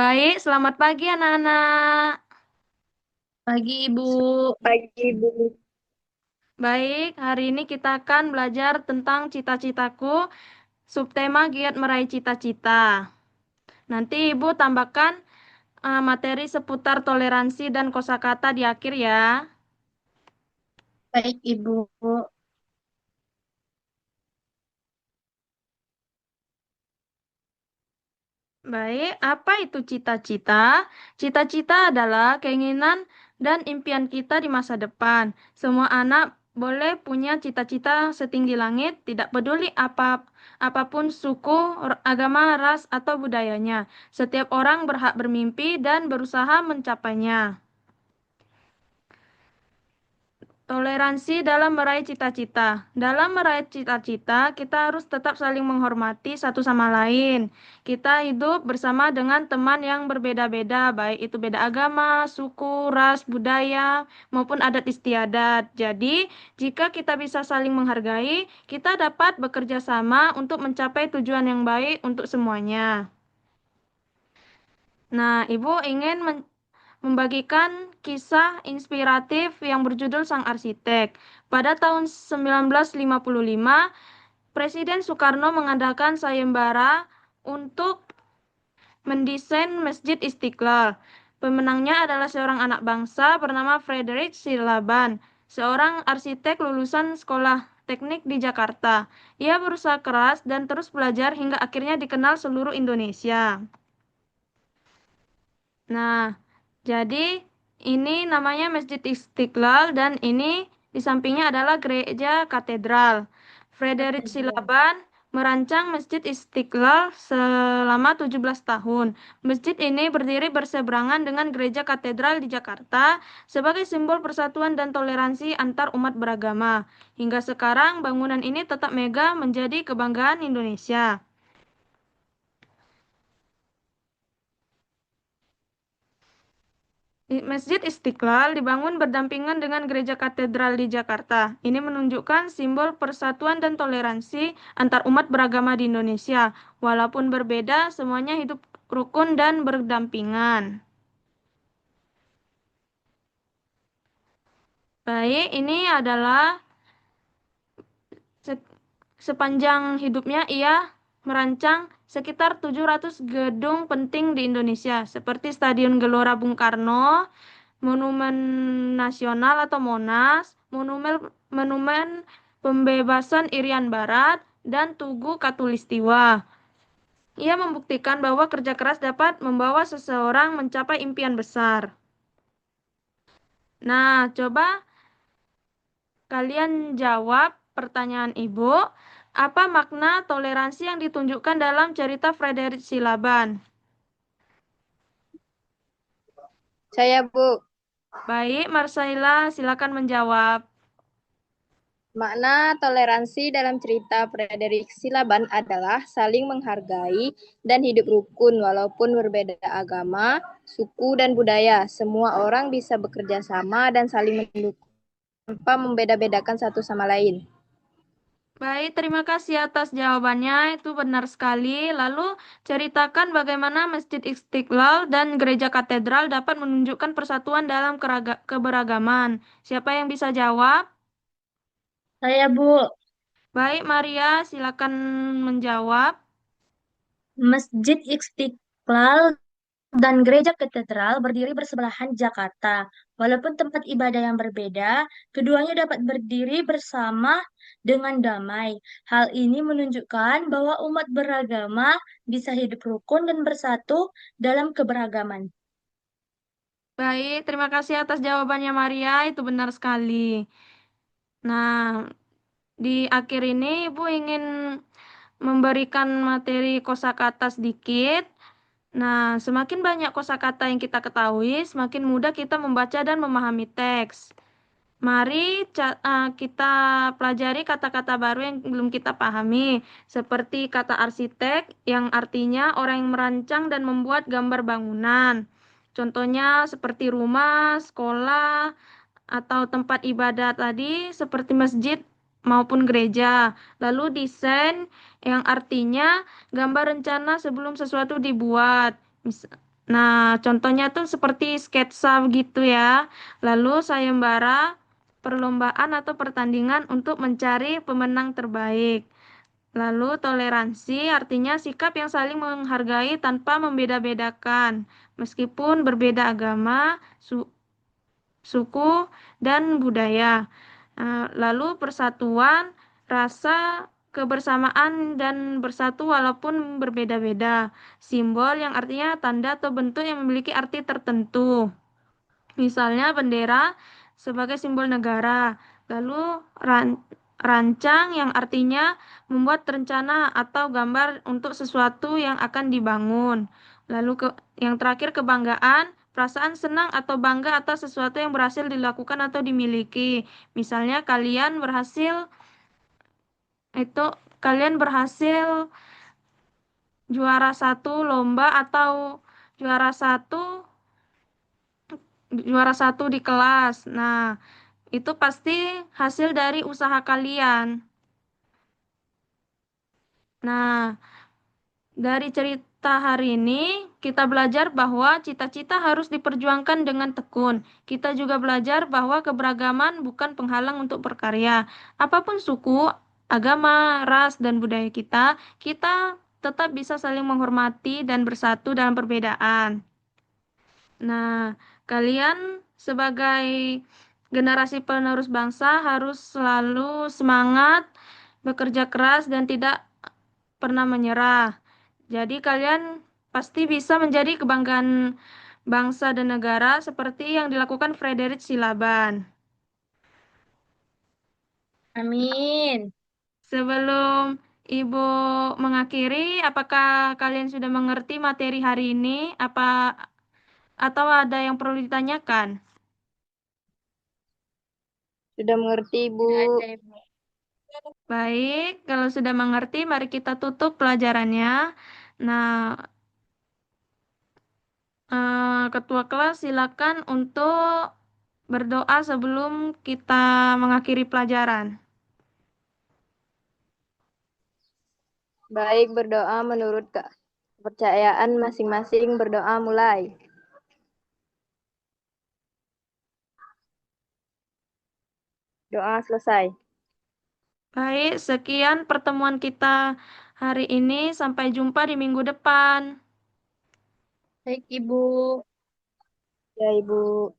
Baik, selamat pagi anak-anak. Pagi, Ibu. Pagi, Bu. Baik, hari ini kita akan belajar tentang cita-citaku, subtema giat meraih cita-cita. Nanti Ibu tambahkan materi seputar toleransi dan kosakata di akhir ya. Baik, Ibu. Baik, apa itu cita-cita? Cita-cita adalah keinginan dan impian kita di masa depan. Semua anak boleh punya cita-cita setinggi langit, tidak peduli apapun suku, agama, ras, atau budayanya. Setiap orang berhak bermimpi dan berusaha mencapainya. Toleransi dalam meraih cita-cita. Dalam meraih cita-cita, kita harus tetap saling menghormati satu sama lain. Kita hidup bersama dengan teman yang berbeda-beda, baik itu beda agama, suku, ras, budaya, maupun adat istiadat. Jadi, jika kita bisa saling menghargai, kita dapat bekerja sama untuk mencapai tujuan yang baik untuk semuanya. Nah, Ibu ingin membagikan kisah inspiratif yang berjudul Sang Arsitek. Pada tahun 1955, Presiden Soekarno mengadakan sayembara untuk mendesain Masjid Istiqlal. Pemenangnya adalah seorang anak bangsa bernama Frederick Silaban, seorang arsitek lulusan sekolah teknik di Jakarta. Ia berusaha keras dan terus belajar hingga akhirnya dikenal seluruh Indonesia. Nah, jadi ini namanya Masjid Istiqlal dan ini di sampingnya adalah gereja katedral. Frederick Silaban merancang Masjid Istiqlal selama 17 tahun. Masjid ini berdiri berseberangan dengan gereja katedral di Jakarta sebagai simbol persatuan dan toleransi antar umat beragama. Hingga sekarang bangunan ini tetap megah menjadi kebanggaan Indonesia. Masjid Istiqlal dibangun berdampingan dengan gereja katedral di Jakarta. Ini menunjukkan simbol persatuan dan toleransi antar umat beragama di Indonesia. Walaupun berbeda, semuanya hidup rukun dan berdampingan. Baik, ini adalah se- sepanjang hidupnya ia merancang sekitar 700 gedung penting di Indonesia, seperti Stadion Gelora Bung Karno, Monumen Nasional atau Monas, Monumen Monumen Pembebasan Irian Barat, dan Tugu Katulistiwa. Ia membuktikan bahwa kerja keras dapat membawa seseorang mencapai impian besar. Nah, coba kalian jawab pertanyaan Ibu. Apa makna toleransi yang ditunjukkan dalam cerita Frederick Silaban? Saya, Bu. Baik, Marsaila, silakan menjawab. Makna toleransi dalam cerita Frederick Silaban adalah saling menghargai dan hidup rukun walaupun berbeda agama, suku, dan budaya. Semua orang bisa bekerja sama dan saling mendukung tanpa membeda-bedakan satu sama lain. Baik, terima kasih atas jawabannya. Itu benar sekali. Lalu, ceritakan bagaimana Masjid Istiqlal dan Gereja Katedral dapat menunjukkan persatuan dalam keberagaman. Siapa yang bisa jawab? Saya, Bu. Baik, Maria, silakan menjawab. Masjid Istiqlal dan Gereja Katedral berdiri bersebelahan di Jakarta. Walaupun tempat ibadah yang berbeda, keduanya dapat berdiri bersama dengan damai. Hal ini menunjukkan bahwa umat beragama bisa hidup rukun dan bersatu dalam keberagaman. Baik, terima kasih atas jawabannya, Maria. Itu benar sekali. Nah, di akhir ini Ibu ingin memberikan materi kosakata sedikit. Nah, semakin banyak kosakata yang kita ketahui, semakin mudah kita membaca dan memahami teks. Mari kita pelajari kata-kata baru yang belum kita pahami, seperti kata arsitek yang artinya orang yang merancang dan membuat gambar bangunan. Contohnya seperti rumah, sekolah, atau tempat ibadah tadi seperti masjid maupun gereja. Lalu desain yang artinya gambar rencana sebelum sesuatu dibuat. Nah, contohnya tuh seperti sketsa gitu ya. Lalu sayembara perlombaan atau pertandingan untuk mencari pemenang terbaik. Lalu toleransi artinya sikap yang saling menghargai tanpa membeda-bedakan, meskipun berbeda agama, suku, dan budaya. Lalu persatuan, rasa kebersamaan dan bersatu walaupun berbeda-beda. Simbol yang artinya tanda atau bentuk yang memiliki arti tertentu. Misalnya bendera sebagai simbol negara. Lalu rancang yang artinya membuat rencana atau gambar untuk sesuatu yang akan dibangun. Lalu yang terakhir kebanggaan, perasaan senang atau bangga atas sesuatu yang berhasil dilakukan atau dimiliki. Misalnya itu kalian berhasil juara satu lomba atau juara satu juara satu di kelas. Nah, itu pasti hasil dari usaha kalian. Nah, dari cerita hari ini, kita belajar bahwa cita-cita harus diperjuangkan dengan tekun. Kita juga belajar bahwa keberagaman bukan penghalang untuk berkarya. Apapun suku, agama, ras, dan budaya kita tetap bisa saling menghormati dan bersatu dalam perbedaan. Nah, kalian sebagai generasi penerus bangsa harus selalu semangat, bekerja keras, dan tidak pernah menyerah. Jadi kalian pasti bisa menjadi kebanggaan bangsa dan negara seperti yang dilakukan Frederick Silaban. Amin. Sebelum Ibu mengakhiri, apakah kalian sudah mengerti materi hari ini? Atau ada yang perlu ditanyakan? Sudah mengerti, Bu. Tidak ada, Ibu. Baik, kalau sudah mengerti, mari kita tutup pelajarannya. Nah, Ketua kelas silakan untuk berdoa sebelum kita mengakhiri pelajaran. Baik, berdoa menurut kepercayaan masing-masing. Berdoa mulai. Doa selesai. Baik, sekian pertemuan kita hari ini. Sampai jumpa di minggu depan. Baik, Ibu. Ya, Ibu.